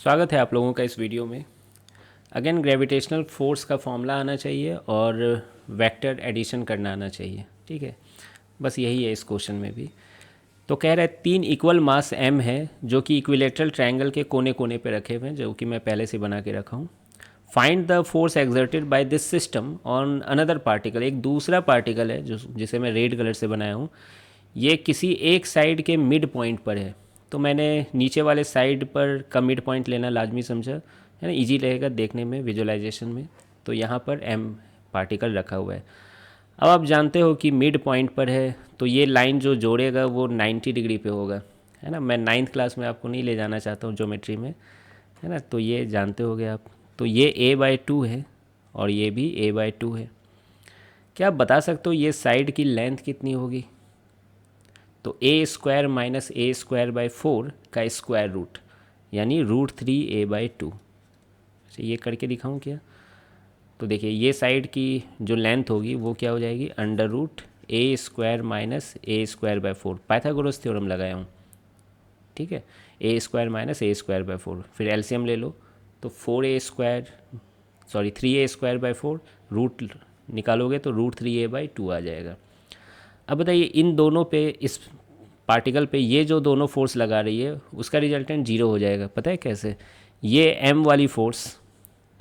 स्वागत है आप लोगों का इस वीडियो में। अगेन ग्रेविटेशनल फोर्स का फॉर्मूला आना चाहिए और वेक्टर एडिशन करना आना चाहिए। ठीक है, बस यही है इस क्वेश्चन में भी। तो कह रहे हैं 3 इक्वल मास m है जो कि इक्विलेटरल ट्रायंगल के कोने कोने पे रखे हुए हैं, जो कि मैं पहले से बना के रखा हूँ। Find the force exerted by this system on another particle. एक दूसरा पार्टिकल है जो जिसे मैं रेड कलर से बनाया हूँ, ये किसी एक साइड के मिड पॉइंट पर है। तो मैंने नीचे वाले साइड पर का मिड पॉइंट लेना लाजमी समझा, है ना, इजी रहेगा देखने में, विजुअलाइजेशन में। तो यहाँ पर m पार्टिकल रखा हुआ है। अब आप जानते हो कि मिड पॉइंट पर है, तो ये लाइन जो जोड़ेगा वो 90 डिग्री पे होगा, है ना। मैं 9th क्लास में आपको नहीं ले जाना चाहता हूँ ज्योमेट्री में, है ना, तो ये जानते होगे आप। तो ये a/2 है और ये भी a/2 है। क्या आप बता सकते हो ये साइड की लेंथ कितनी होगी? तो a² माइनस a²/4 का स्क्वायर रूट, यानी √3a/2। अच्छा, ये करके दिखाऊं क्या? तो देखिए ये साइड की जो लेंथ होगी वो क्या हो जाएगी, √a² minus a²/4। Pythagoras theorem लगाया हूँ, ठीक है। a² माइनस a²/4, फिर एलसीएम ले लो तो 3a²/4 रूट निकालोगे तो √3a/2 आ जाएगा। अब बताइए इन दोनों पे, इस पार्टिकल पे ये जो दोनों फोर्स लगा रही है उसका रिजल्टेंट जीरो हो जाएगा। पता है कैसे? ये m वाली फोर्स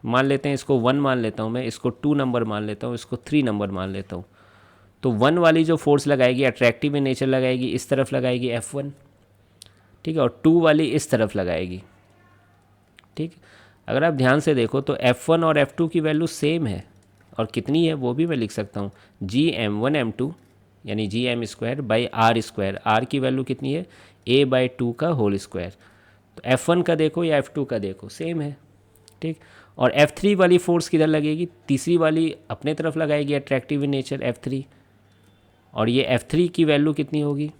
मान लेते हैं, इसको 1 मान लेता हूँ मैं, इसको 2 नंबर मान लेता हूँ, इसको 3 नंबर मान लेता हूँ। तो 1 वाली जो फोर्स लगाएगी अट्रैक्टिव इन नेचर लगाएगी, इस तरफ लगाएगी F1, ठीक है, और 2 वाली इस तरफ लगाएगी, ठीक। अगर आप ध्यान से देखो तो F1 और F2 की वैल्यू सेम है, और कितनी है वो भी मैं लिख सकता हूँ, GM1m2 यानी GM²/r²। r की वैल्यू कितनी है, a/2 का होल स्क्वायर। तो F1 का देखो या F2 का देखो, सेम है, ठीक। और F3 वाली फोर्स किधर लगेगी, तीसरी वाली अपने तरफ लगाएगी अट्रैक्टिव इन नेचर F3, और ये F3 की वैल्यू कितनी होगी,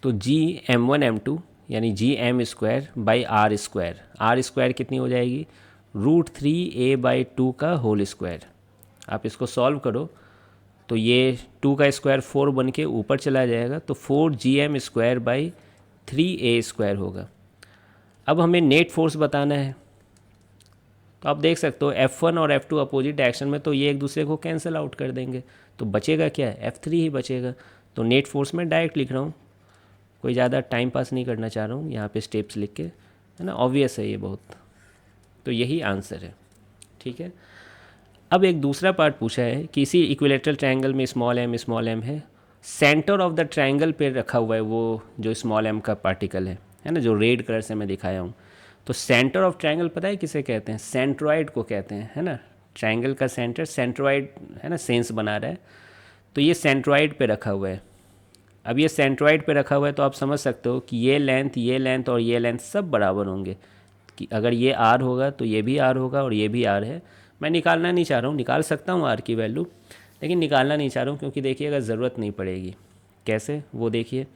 तो GM1m2 यानी GM²/r²। r² कितनी हो जाएगी, √3a/2 का होल स्क्वायर। आप इसको सॉल्व करो तो ये 2 का स्क्वायर 4 बन के ऊपर चला जाएगा, तो 4GM²/3a² होगा। अब हमें नेट फोर्स बताना है। तो आप देख सकते हो F1 और F2 अपोजिट डायरेक्शन में, तो ये एक दूसरे को कैंसिल आउट कर देंगे, तो बचेगा क्या, F3 ही बचेगा। तो नेट फोर्स में डायरेक्ट लिख रहा हूँ, कोई ज़्यादा टाइम पास नहीं करना चाह रहा हूँ यहाँ पे स्टेप्स लिख के, है ना, ऑब्वियस है ये बहुत। तो यही आंसर है, ठीक है। अब एक दूसरा पार्ट पूछा है कि इसी इक्विलेटरल ट्रायंगल में स्मॉल m है, सेंटर ऑफ द ट्रायंगल पे रखा हुआ है वो जो स्मॉल m का पार्टिकल है ना, जो रेड कलर से मैं दिखाया हूँ। तो सेंटर ऑफ ट्रायंगल पता है किसे कहते हैं, सेंट्रॉइड को कहते हैं, है ना। ट्रायंगल का सेंटर सेंट्रॉइड, है ना, सेंस बना रहा है। तो ये सेंट्रॉइड पे रखा हुआ है। अब ये सेंट्रॉइड पे रखा हुआ है तो आप समझ सकते हो कि ये लेंथ और ये लेंथ सब बराबर होंगे, कि अगर ये r होगा तो ये भी r होगा और ये भी r है। मैं निकालना नहीं चाह रहा हूँ, निकाल सकता हूँ r की वैल्यू, लेकिन निकालना नहीं चाह रहा हूँ क्योंकि देखिएगा ज़रूरत नहीं पड़ेगी। कैसे वो देखिए,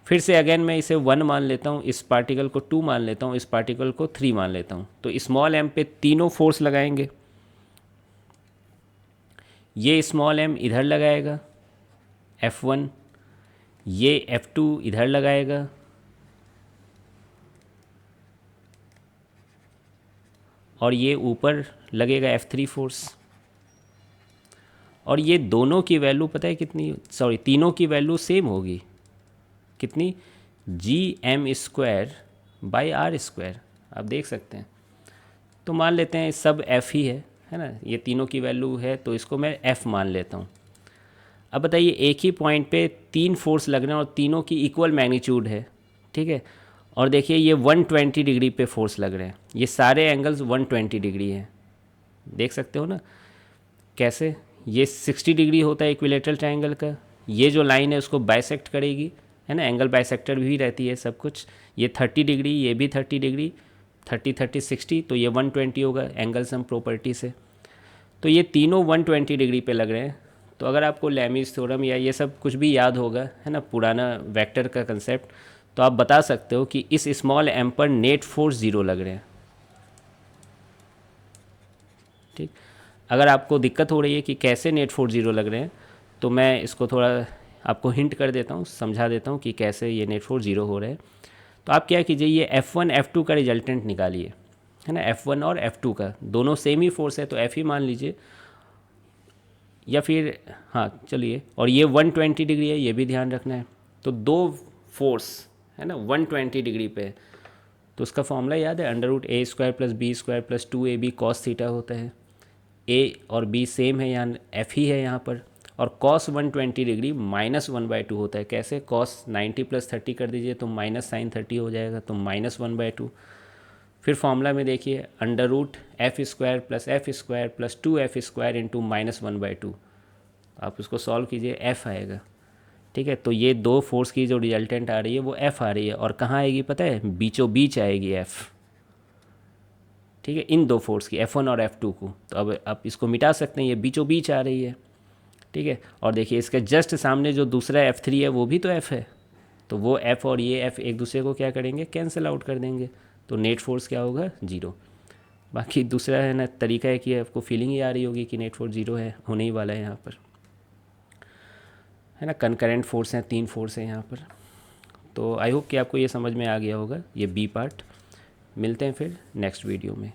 फिर से अगेन मैं इसे 1 मान लेता हूँ, इस पार्टिकल को 2 मान लेता हूँ, इस पार्टिकल को 3 मान लेता हूँ। तो स्मॉल m पे तीनों फोर्स लगाएंगे। ये स्मॉल m इधर लगाएगा F1, ये F2 इधर लगाएगा, और ये ऊपर लगेगा F3 फोर्स। और ये दोनों की वैल्यू पता है कितनी, सॉरी तीनों की वैल्यू सेम होगी, कितनी, GM²/r²। आप देख सकते हैं। तो मान लेते हैं सब F ही है ना, ये तीनों की वैल्यू है तो इसको मैं F मान लेता हूँ। अब बताइए एक ही पॉइंट पे 3 फोर्स लग रहे हैं और तीनों की इक्वल मैग्नीट्यूड है, ठीक है। और देखिए ये 120 डिग्री पे फोर्स लग रहे हैं, ये सारे एंगल्स 120 डिग्री हैं, देख सकते हो ना कैसे। ये 60 डिग्री होता है इक्विलेटरल ट्रायंगल का, ये जो लाइन है उसको बाइसेक्ट करेगी, है ना, एंगल बाइसेक्टर भी रहती है सब कुछ। ये 30 डिग्री, ये भी 30 डिग्री, 30 30 60, तो ये 120 होगा एंगल सम प्रॉपर्टी से। तो ये तीनों 120 डिग्री पे लग रहे हैं। तो अगर आपको लैमीज थ्योरम या ये सब कुछ भी याद होगा, है ना, पुराना वेक्टर का कंसेप्ट, तो आप बता सकते हो कि इस स्मॉल एम पर नेट फोर्स 0 लग रहे हैं, ठीक। अगर आपको दिक्कत हो रही है कि कैसे नेट फोर्स 0 लग रहे हैं, तो मैं इसको थोड़ा आपको हिंट कर देता हूँ, समझा देता हूँ कि कैसे ये नेट फोर्स 0 हो रहे हैं। तो आप क्या कीजिए, ये F1 F2 का रिजल्टेंट निकालिए, है ना। F1 और F2 का दोनों सेम ही फोर्स है तो F ही मान लीजिए, या फिर हाँ चलिए, और ये 120 डिग्री है, ये भी ध्यान रखना है। तो दो फोर्स है ना 120 डिग्री पे है, तो उसका फॉर्मूला याद है, √a² + b² + 2ab cos theta होता है। a और b सेम है, यहाँ f ही है यहाँ पर, और cos 120 डिग्री -1/2 होता है। कैसे, cos 90 + 30 कर दीजिए तो -sin 30 हो जाएगा, तो -1/2। फिर फॉर्मूला में देखिए, √f² + f² + 2f² इंटू -1/2, आप उसको सॉल्व कीजिए, f आएगा। ठीक है, तो ये दो फोर्स की जो रिजल्टेंट आ रही है वो f आ रही है, और कहाँ आएगी पता है, बीचों बीच आएगी f। ठीक है, इन दो फोर्स की F1 और F2 को, तो अब आप इसको मिटा सकते हैं, ये बीचों बीच आ रही है। ठीक है, और देखिए इसके जस्ट सामने जो दूसरा F3 है वो भी तो F है, तो वो F और ये F एक दूसरे को क्या करेंगे, कैंसिल आउट कर देंगे, तो नेट फोर्स क्या होगा, 0। बाकी दूसरा है ना तरीका है कि आपको फीलिंग ही आ रही होगी कि नेट फोर्स 0 है, होने ही वाला है यहाँ पर, है ना। कनकरेंट फोर्स हैं, 3 फोर्स हैं यहाँ पर। तो आई होप कि आपको ये समझ में आ गया होगा, ये बी पार्ट। मिलते हैं फिर नेक्स्ट वीडियो में।